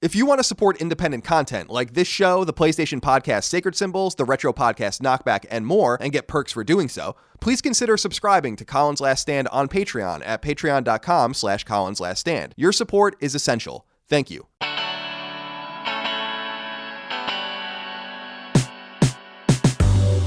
If you want to support independent content like this show, the PlayStation podcast Sacred Symbols, the Retro podcast Knockback, and more, and get perks for doing so, please consider subscribing to Colin's Last Stand on Patreon at patreon.com/Colin's Last Stand. Your support is essential. Thank you.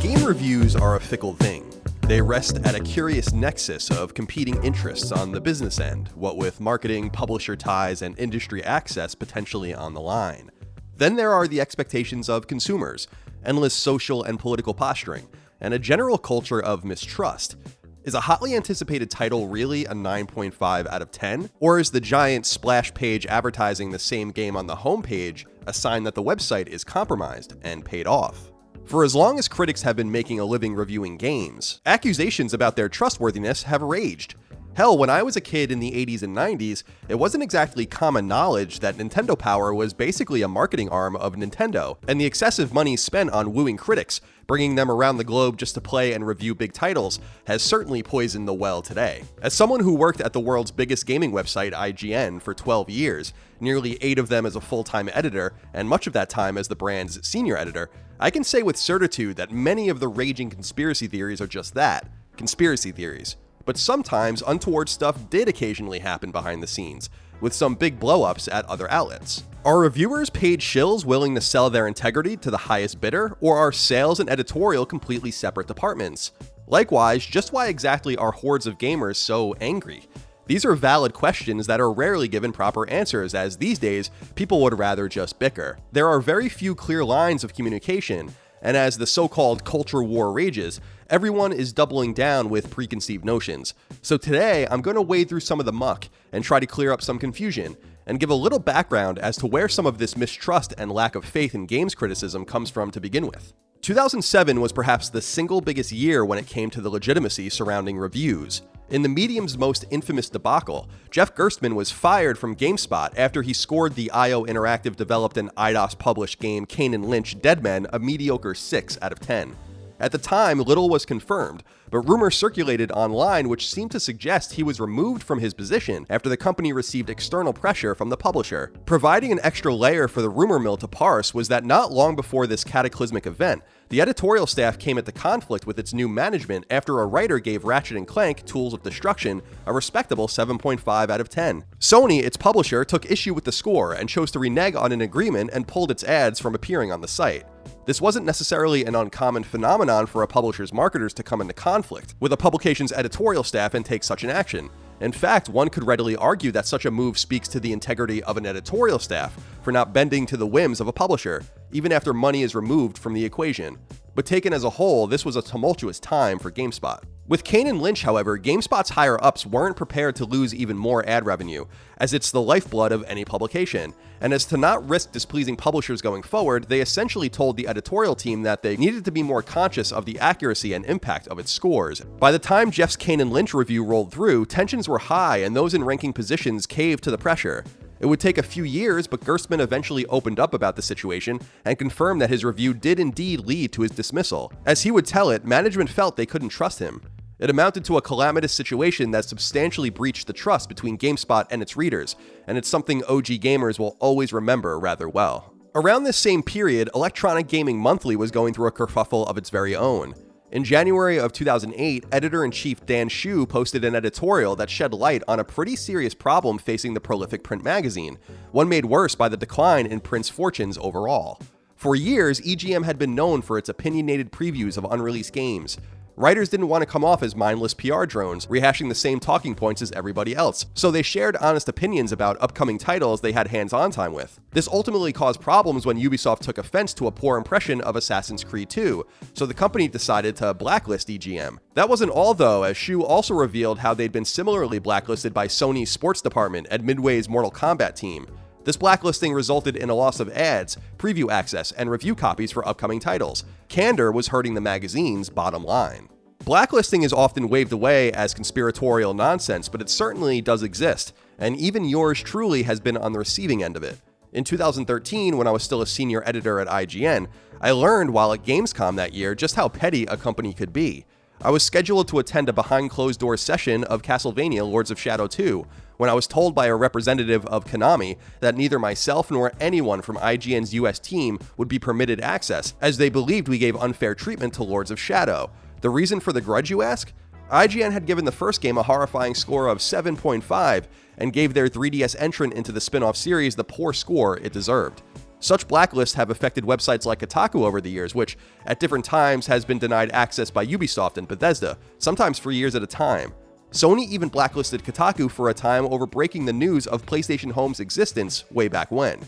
Game reviews are a fickle thing. They rest at a curious nexus of competing interests on the business end, what with marketing, publisher ties, and industry access potentially on the line. Then there are the expectations of consumers, endless social and political posturing, and a general culture of mistrust. Is a hotly anticipated title really a 9.5 out of 10? Or is the giant splash page advertising the same game on the homepage a sign that the website is compromised and paid off? For as long as critics have been making a living reviewing games, accusations about their trustworthiness have raged. Hell, when I was a kid in the 80s and 90s, it wasn't exactly common knowledge that Nintendo Power was basically a marketing arm of Nintendo, and the excessive money spent on wooing critics, bringing them around the globe just to play and review big titles, has certainly poisoned the well today. As someone who worked at the world's biggest gaming website, IGN, for 12 years, nearly 8 of them as a full-time editor, and much of that time as the brand's senior editor, I can say with certitude that many of the raging conspiracy theories are just that, conspiracy theories. But sometimes untoward stuff did occasionally happen behind the scenes, with some big blow-ups at other outlets. Are reviewers paid shills willing to sell their integrity to the highest bidder, or are sales and editorial completely separate departments? Likewise, just why exactly are hordes of gamers so angry? These are valid questions that are rarely given proper answers, as these days, people would rather just bicker. There are very few clear lines of communication, and as the so-called culture war rages, everyone is doubling down with preconceived notions. So today, I'm going to wade through some of the muck and try to clear up some confusion, and give a little background as to where some of this mistrust and lack of faith in games criticism comes from to begin with. 2007 was perhaps the single biggest year when it came to the legitimacy surrounding reviews. In the medium's most infamous debacle, Jeff Gerstmann was fired from GameSpot after he scored the IO Interactive developed and Eidos published game Kane & Lynch Dead Men a mediocre 6 out of 10. At the time, little was confirmed, but rumors circulated online which seemed to suggest he was removed from his position after the company received external pressure from the publisher. Providing an extra layer for the rumor mill to parse was that not long before this cataclysmic event, the editorial staff came into conflict with its new management after a writer gave Ratchet & Clank: Tools of Destruction a respectable 7.5 out of 10. Sony, its publisher, took issue with the score and chose to renege on an agreement and pulled its ads from appearing on the site. This wasn't necessarily an uncommon phenomenon for a publisher's marketers to come into conflict with a publication's editorial staff and take such an action. In fact, one could readily argue that such a move speaks to the integrity of an editorial staff for not bending to the whims of a publisher, even after money is removed from the equation. But taken as a whole, this was a tumultuous time for GameSpot. With Kane & Lynch, however, GameSpot's higher-ups weren't prepared to lose even more ad revenue, as it's the lifeblood of any publication, and as to not risk displeasing publishers going forward, they essentially told the editorial team that they needed to be more conscious of the accuracy and impact of its scores. By the time Jeff's Kane & Lynch review rolled through, tensions were high and those in ranking positions caved to the pressure. It would take a few years, but Gerstmann eventually opened up about the situation and confirmed that his review did indeed lead to his dismissal. As he would tell it, management felt they couldn't trust him. It amounted to a calamitous situation that substantially breached the trust between GameSpot and its readers, and it's something OG gamers will always remember rather well. Around this same period, Electronic Gaming Monthly was going through a kerfuffle of its very own. In January of 2008, editor-in-chief Dan Hsu posted an editorial that shed light on a pretty serious problem facing the prolific print magazine, one made worse by the decline in print's fortunes overall. For years, EGM had been known for its opinionated previews of unreleased games. Writers didn't want to come off as mindless PR drones, rehashing the same talking points as everybody else, so they shared honest opinions about upcoming titles they had hands-on time with. This ultimately caused problems when Ubisoft took offense to a poor impression of Assassin's Creed 2, so the company decided to blacklist EGM. That wasn't all though, as Hsu also revealed how they'd been similarly blacklisted by Sony's sports department at Midway's Mortal Kombat team. This blacklisting resulted in a loss of ads, preview access, and review copies for upcoming titles. Candor was hurting the magazine's bottom line. Blacklisting is often waved away as conspiratorial nonsense, but it certainly does exist, and even yours truly has been on the receiving end of it. In 2013, when I was still a senior editor at IGN, I learned while at Gamescom that year just how petty a company could be. I was scheduled to attend a behind-closed-doors session of Castlevania Lords of Shadow 2, when I was told by a representative of Konami that neither myself nor anyone from IGN's US team would be permitted access, as they believed we gave unfair treatment to Lords of Shadow. The reason for the grudge, you ask? IGN had given the first game a horrifying score of 7.5 and gave their 3DS entrant into the spin-off series the poor score it deserved. Such blacklists have affected websites like Kotaku over the years, which at different times has been denied access by Ubisoft and Bethesda, sometimes for years at a time. Sony even blacklisted Kotaku for a time over breaking the news of PlayStation Home's existence way back when.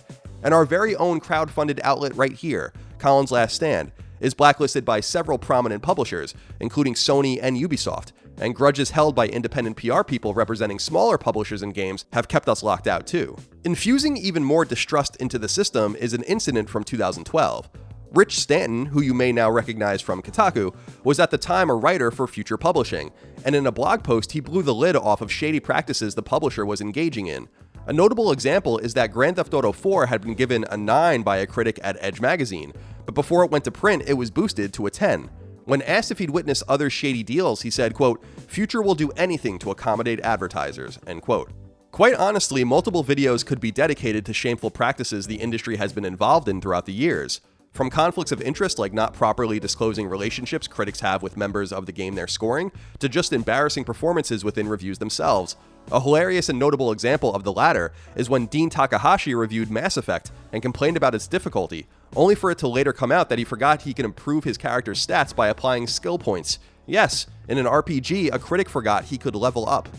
And our very own crowd-funded outlet right here, Colin's Last Stand, is blacklisted by several prominent publishers, including Sony and Ubisoft, and grudges held by independent PR people representing smaller publishers and games have kept us locked out too. Infusing even more distrust into the system is an incident from 2012. Rich Stanton, who you may now recognize from Kotaku, was at the time a writer for Future Publishing, and in a blog post he blew the lid off of shady practices the publisher was engaging in. A notable example is that Grand Theft Auto 4 had been given a 9 by a critic at Edge magazine, but before it went to print it was boosted to a 10. When asked if he'd witnessed other shady deals, he said, quote, "Future will do anything to accommodate advertisers," end quote. Quite honestly, multiple videos could be dedicated to shameful practices the industry has been involved in throughout the years. From conflicts of interest like not properly disclosing relationships critics have with members of the game they're scoring, to just embarrassing performances within reviews themselves. A hilarious and notable example of the latter is when Dean Takahashi reviewed Mass Effect and complained about its difficulty, only for it to later come out that he forgot he could improve his character's stats by applying skill points. Yes, in an RPG, a critic forgot he could level up.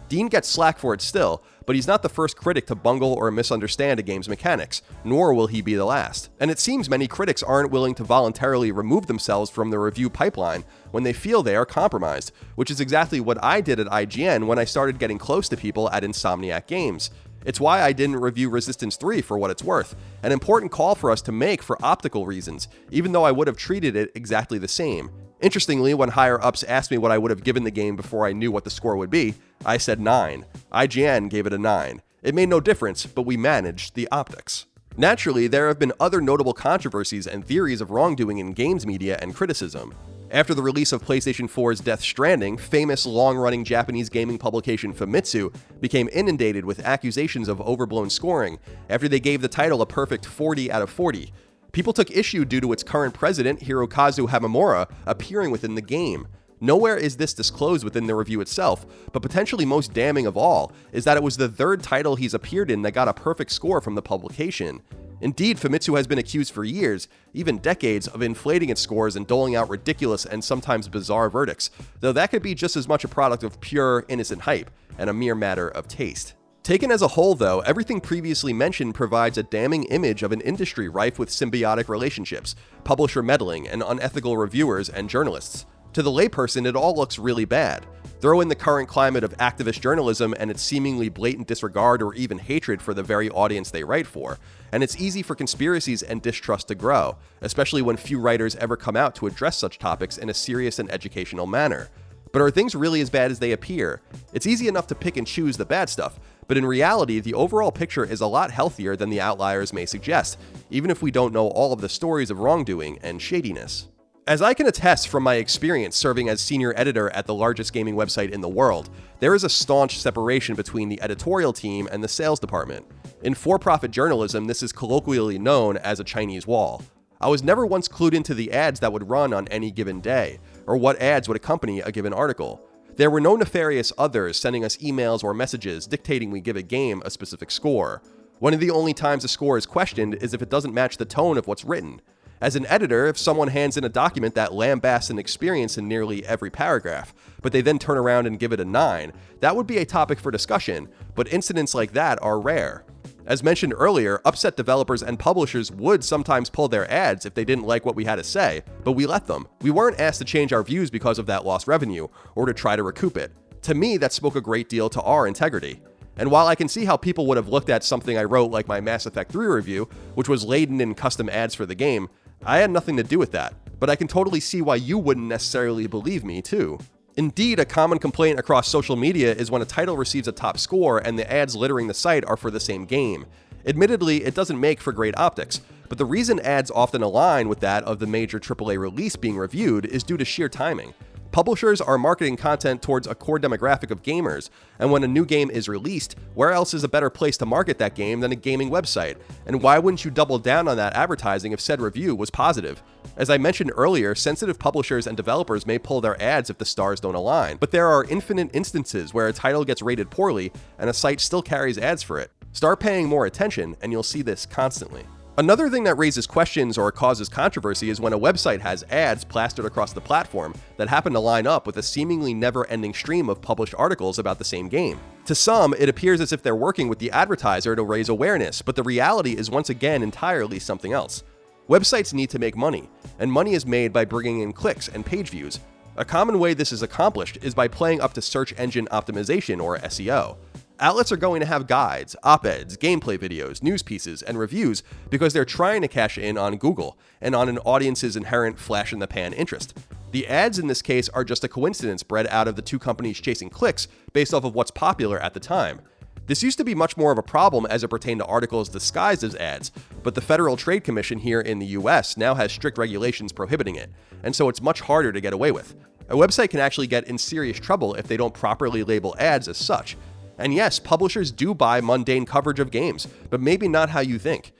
Dean gets slack for it still, but he's not the first critic to bungle or misunderstand a game's mechanics, nor will he be the last. And it seems many critics aren't willing to voluntarily remove themselves from the review pipeline when they feel they are compromised, which is exactly what I did at IGN when I started getting close to people at Insomniac Games. It's why I didn't review Resistance 3 for what it's worth, an important call for us to make for optical reasons, even though I would have treated it exactly the same. Interestingly, when higher-ups asked me what I would have given the game before I knew what the score would be, I said 9. IGN gave it a 9. It made no difference, but we managed the optics. Naturally, there have been other notable controversies and theories of wrongdoing in games media and criticism. After the release of PlayStation 4's Death Stranding, famous long-running Japanese gaming publication Famitsu became inundated with accusations of overblown scoring after they gave the title a perfect 40 out of 40. People took issue due to its current president, Hirokazu Hamamura, appearing within the game. Nowhere is this disclosed within the review itself, but potentially most damning of all is that it was the third title he's appeared in that got a perfect score from the publication. Indeed, Famitsu has been accused for years, even decades, of inflating its scores and doling out ridiculous and sometimes bizarre verdicts, though that could be just as much a product of pure, innocent hype, and a mere matter of taste. Taken as a whole, though, everything previously mentioned provides a damning image of an industry rife with symbiotic relationships, publisher meddling, and unethical reviewers and journalists. To the layperson, it all looks really bad. Throw in the current climate of activist journalism and its seemingly blatant disregard or even hatred for the very audience they write for, and it's easy for conspiracies and distrust to grow, especially when few writers ever come out to address such topics in a serious and educational manner. But are things really as bad as they appear? It's easy enough to pick and choose the bad stuff, but in reality, the overall picture is a lot healthier than the outliers may suggest, even if we don't know all of the stories of wrongdoing and shadiness. As I can attest from my experience serving as senior editor at the largest gaming website in the world, there is a staunch separation between the editorial team and the sales department. In for-profit journalism, this is colloquially known as a Chinese wall. I was never once clued into the ads that would run on any given day, or what ads would accompany a given article. There were no nefarious others sending us emails or messages dictating we give a game a specific score. One of the only times a score is questioned is if it doesn't match the tone of what's written. As an editor, if someone hands in a document that lambasts an experience in nearly every paragraph, but they then turn around and give it a 9, that would be a topic for discussion, but incidents like that are rare. As mentioned earlier, upset developers and publishers would sometimes pull their ads if they didn't like what we had to say, but we let them. We weren't asked to change our views because of that lost revenue, or to try to recoup it. To me, that spoke a great deal to our integrity. And while I can see how people would have looked at something I wrote like my Mass Effect 3 review, which was laden in custom ads for the game, I had nothing to do with that, but I can totally see why you wouldn't necessarily believe me, too. Indeed, a common complaint across social media is when a title receives a top score and the ads littering the site are for the same game. Admittedly, it doesn't make for great optics, but the reason ads often align with that of the major AAA release being reviewed is due to sheer timing. Publishers are marketing content towards a core demographic of gamers, and when a new game is released, where else is a better place to market that game than a gaming website? And why wouldn't you double down on that advertising if said review was positive? As I mentioned earlier, sensitive publishers and developers may pull their ads if the stars don't align, but there are infinite instances where a title gets rated poorly and a site still carries ads for it. Start paying more attention, and you'll see this constantly. Another thing that raises questions or causes controversy is when a website has ads plastered across the platform that happen to line up with a seemingly never-ending stream of published articles about the same game. To some, it appears as if they're working with the advertiser to raise awareness, but the reality is once again entirely something else. Websites need to make money, and money is made by bringing in clicks and page views. A common way this is accomplished is by playing up to search engine optimization, or SEO. Outlets are going to have guides, op-eds, gameplay videos, news pieces, and reviews because they're trying to cash in on Google and on an audience's inherent flash-in-the-pan interest. The ads in this case are just a coincidence bred out of the two companies chasing clicks based off of what's popular at the time. This used to be much more of a problem as it pertained to articles disguised as ads, but the Federal Trade Commission here in the US now has strict regulations prohibiting it, and so it's much harder to get away with. A website can actually get in serious trouble if they don't properly label ads as such. And yes, publishers do buy mundane coverage of games, but maybe not how you think.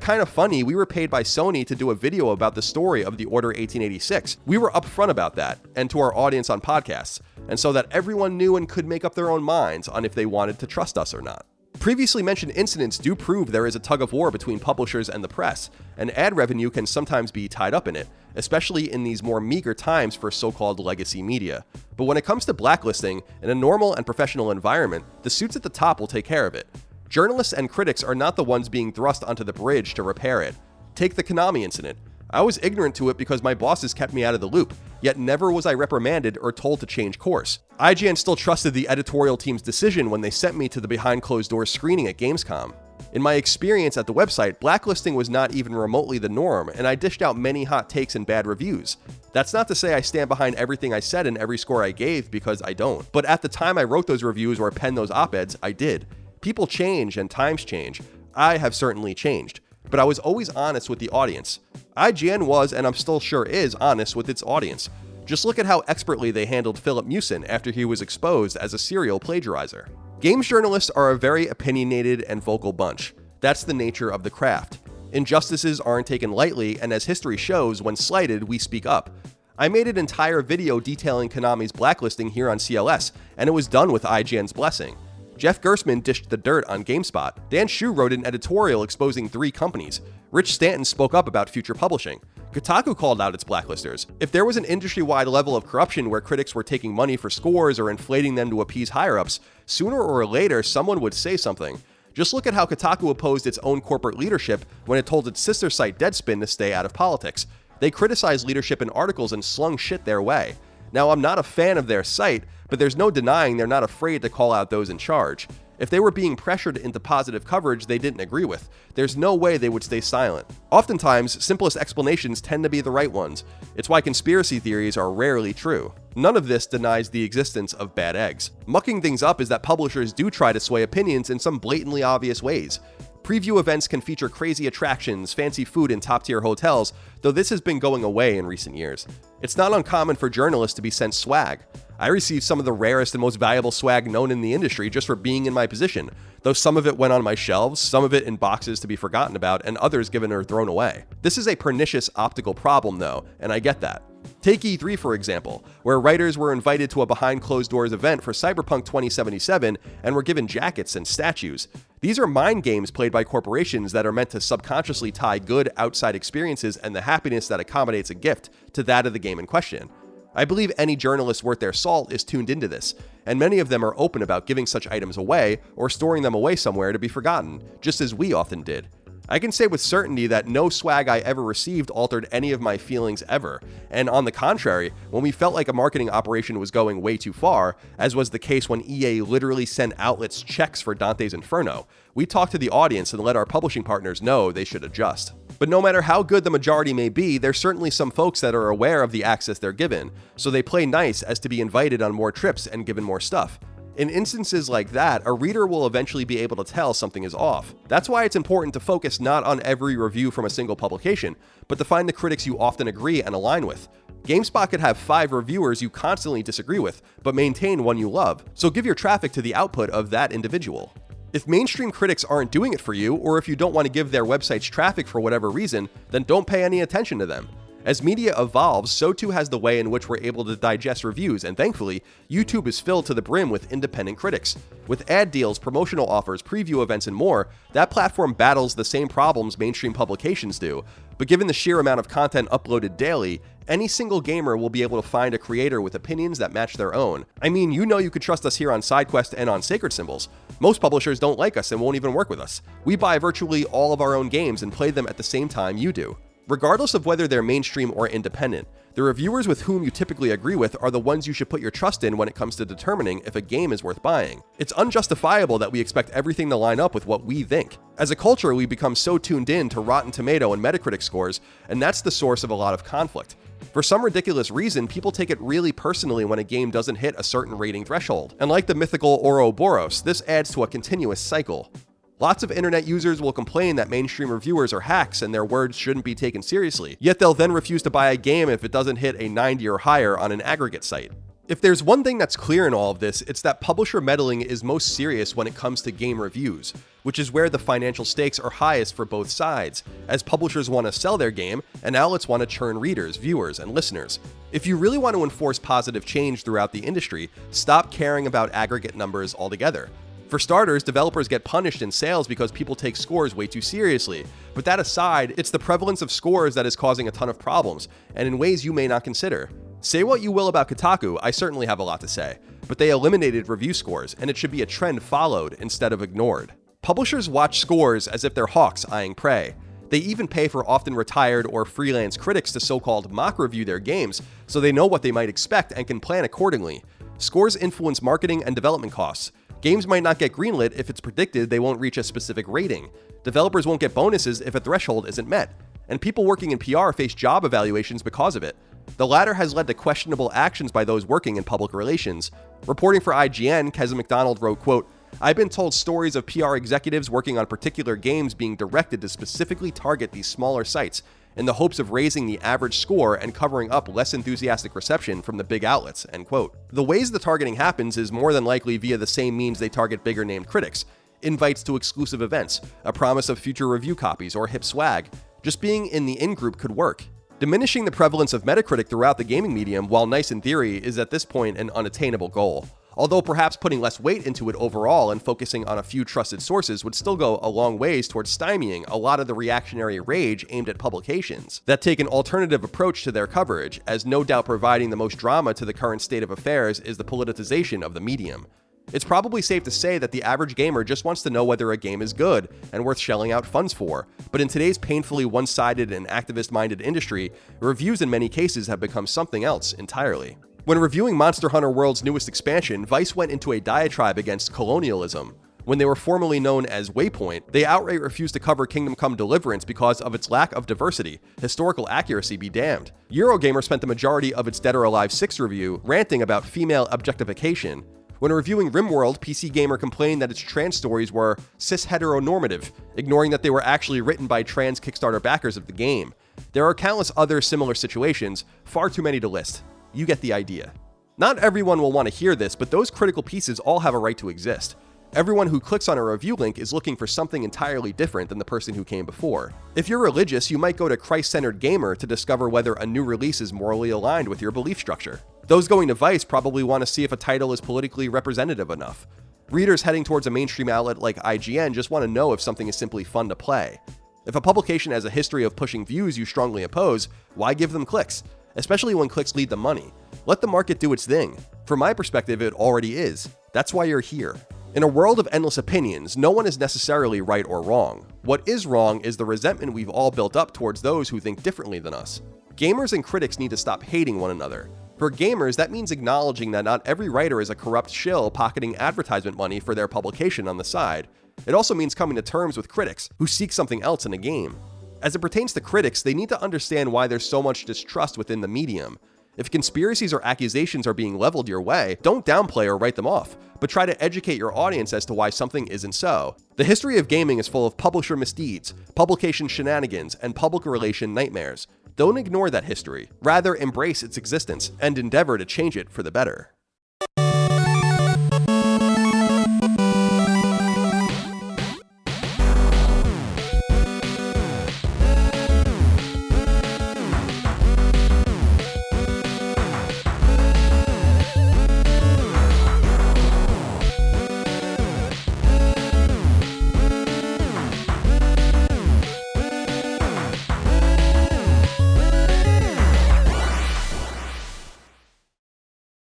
Kind of funny, we were paid by Sony to do a video about the story of the Order 1886. We were upfront about that, and to our audience on podcasts, and so that everyone knew and could make up their own minds on if they wanted to trust us or not. Previously mentioned incidents do prove there is a tug of war between publishers and the press, and ad revenue can sometimes be tied up in it, especially in these more meager times for so-called legacy media. But when it comes to blacklisting, in a normal and professional environment, the suits at the top will take care of it. Journalists and critics are not the ones being thrust onto the bridge to repair it. Take the Konami incident. I was ignorant to it because my bosses kept me out of the loop, yet never was I reprimanded or told to change course. IGN still trusted the editorial team's decision when they sent me to the behind closed doors screening at Gamescom. In my experience at the website, blacklisting was not even remotely the norm, and I dished out many hot takes and bad reviews. That's not to say I stand behind everything I said and every score I gave, because I don't. But at the time I wrote those reviews or penned those op-eds, I did. People change and times change. I have certainly changed. But I was always honest with the audience. IGN was, and I'm still sure is, honest with its audience. Just look at how expertly they handled Philip Mewson after he was exposed as a serial plagiarizer. Games journalists are a very opinionated and vocal bunch. That's the nature of the craft. Injustices aren't taken lightly, and as history shows, when slighted, we speak up. I made an entire video detailing Konami's blacklisting here on CLS, and it was done with IGN's blessing. Jeff Gerstmann dished the dirt on GameSpot. Dan Shu wrote an editorial exposing 3 companies. Rich Stanton spoke up about future publishing. Kotaku called out its blacklisters. If there was an industry-wide level of corruption where critics were taking money for scores or inflating them to appease higher-ups, sooner or later someone would say something. Just look at how Kotaku opposed its own corporate leadership when it told its sister site Deadspin to stay out of politics. They criticized leadership in articles and slung shit their way. Now, I'm not a fan of their site, but there's no denying they're not afraid to call out those in charge. If they were being pressured into positive coverage they didn't agree with, there's no way they would stay silent. Oftentimes, simplest explanations tend to be the right ones. It's why conspiracy theories are rarely true. None of this denies the existence of bad eggs. Mucking things up is that publishers do try to sway opinions in some blatantly obvious ways. Preview events can feature crazy attractions, fancy food, and top-tier hotels, though this has been going away in recent years. It's not uncommon for journalists to be sent swag. I received some of the rarest and most valuable swag known in the industry just for being in my position, though some of it went on my shelves, some of it in boxes to be forgotten about, and others given or thrown away. This is a pernicious optical problem though, and I get that. Take E3 for example, where writers were invited to a behind closed doors event for Cyberpunk 2077 and were given jackets and statues. These are mind games played by corporations that are meant to subconsciously tie good outside experiences and the happiness that accommodates a gift to that of the game in question. I believe any journalist worth their salt is tuned into this, and many of them are open about giving such items away or storing them away somewhere to be forgotten, just as we often did. I can say with certainty that no swag I ever received altered any of my feelings ever, and on the contrary, when we felt like a marketing operation was going way too far, as was the case when EA literally sent outlets checks for Dante's Inferno, we talked to the audience and let our publishing partners know they should adjust. But no matter how good the majority may be, there's certainly some folks that are aware of the access they're given, so they play nice as to be invited on more trips and given more stuff. In instances like that, a reader will eventually be able to tell something is off. That's why it's important to focus not on every review from a single publication, but to find the critics you often agree and align with. GameSpot could have 5 reviewers you constantly disagree with, but maintain one you love, so give your traffic to the output of that individual. If mainstream critics aren't doing it for you, or if you don't want to give their websites traffic for whatever reason, then don't pay any attention to them. As media evolves, so too has the way in which we're able to digest reviews, and thankfully, YouTube is filled to the brim with independent critics. With ad deals, promotional offers, preview events, and more, that platform battles the same problems mainstream publications do. But given the sheer amount of content uploaded daily, any single gamer will be able to find a creator with opinions that match their own. I mean, you know you could trust us here on SideQuest and on Sacred Symbols. Most publishers don't like us and won't even work with us. We buy virtually all of our own games and play them at the same time you do. Regardless of whether they're mainstream or independent, the reviewers with whom you typically agree with are the ones you should put your trust in when it comes to determining if a game is worth buying. It's unjustifiable that we expect everything to line up with what we think. As a culture, we become so tuned in to Rotten Tomato and Metacritic scores, and that's the source of a lot of conflict. For some ridiculous reason, people take it really personally when a game doesn't hit a certain rating threshold. And like the mythical Ouroboros, this adds to a continuous cycle. Lots of internet users will complain that mainstream reviewers are hacks and their words shouldn't be taken seriously, yet they'll then refuse to buy a game if it doesn't hit a 90 or higher on an aggregate site. If there's one thing that's clear in all of this, it's that publisher meddling is most serious when it comes to game reviews, which is where the financial stakes are highest for both sides, as publishers want to sell their game and outlets want to churn readers, viewers, and listeners. If you really want to enforce positive change throughout the industry, stop caring about aggregate numbers altogether. For starters, developers get punished in sales because people take scores way too seriously. But that aside, it's the prevalence of scores that is causing a ton of problems, and in ways you may not consider. Say what you will about Kotaku, I certainly have a lot to say, but they eliminated review scores, and it should be a trend followed instead of ignored. Publishers watch scores as if they're hawks eyeing prey. They even pay for often retired or freelance critics to so-called mock review their games, so they know what they might expect and can plan accordingly. Scores influence marketing and development costs. Games might not get greenlit if it's predicted they won't reach a specific rating. Developers won't get bonuses if a threshold isn't met. And people working in PR face job evaluations because of it. The latter has led to questionable actions by those working in public relations. Reporting for IGN, Keza McDonald wrote, quote, "I've been told stories of PR executives working on particular games being directed to specifically target these smaller sites in the hopes of raising the average score and covering up less enthusiastic reception from the big outlets," end quote. The ways the targeting happens is more than likely via the same means they target bigger named critics. Invites to exclusive events, a promise of future review copies, or hip swag. Just being in the in-group could work. Diminishing the prevalence of Metacritic throughout the gaming medium, while nice in theory, is at this point an unattainable goal. Although perhaps putting less weight into it overall and focusing on a few trusted sources would still go a long ways towards stymieing a lot of the reactionary rage aimed at publications that take an alternative approach to their coverage, as no doubt providing the most drama to the current state of affairs is the politicization of the medium. It's probably safe to say that the average gamer just wants to know whether a game is good and worth shelling out funds for, but in today's painfully one-sided and activist-minded industry, reviews in many cases have become something else entirely. When reviewing Monster Hunter World's newest expansion, Vice went into a diatribe against colonialism. When they were formerly known as Waypoint, they outright refused to cover Kingdom Come Deliverance because of its lack of diversity. Historical accuracy be damned. Eurogamer spent the majority of its Dead or Alive 6 review ranting about female objectification. When reviewing RimWorld, PC Gamer complained that its trans stories were cis-heteronormative, ignoring that they were actually written by trans Kickstarter backers of the game. There are countless other similar situations, far too many to list. You get the idea. Not everyone will want to hear this, but those critical pieces all have a right to exist. Everyone who clicks on a review link is looking for something entirely different than the person who came before. If you're religious, you might go to Christ-Centered Gamer to discover whether a new release is morally aligned with your belief structure. Those going to Vice probably want to see if a title is politically representative enough. Readers heading towards a mainstream outlet like IGN just want to know if something is simply fun to play. If a publication has a history of pushing views you strongly oppose, why give them clicks? Especially when clicks lead to money. Let the market do its thing. From my perspective, it already is. That's why you're here. In a world of endless opinions, no one is necessarily right or wrong. What is wrong is the resentment we've all built up towards those who think differently than us. Gamers and critics need to stop hating one another. For gamers, that means acknowledging that not every writer is a corrupt shill pocketing advertisement money for their publication on the side. It also means coming to terms with critics who seek something else in a game. As it pertains to critics, they need to understand why there's so much distrust within the medium. If conspiracies or accusations are being leveled your way, don't downplay or write them off, but try to educate your audience as to why something isn't so. The history of gaming is full of publisher misdeeds, publication shenanigans, and public relation nightmares. Don't ignore that history. Rather, embrace its existence and endeavor to change it for the better.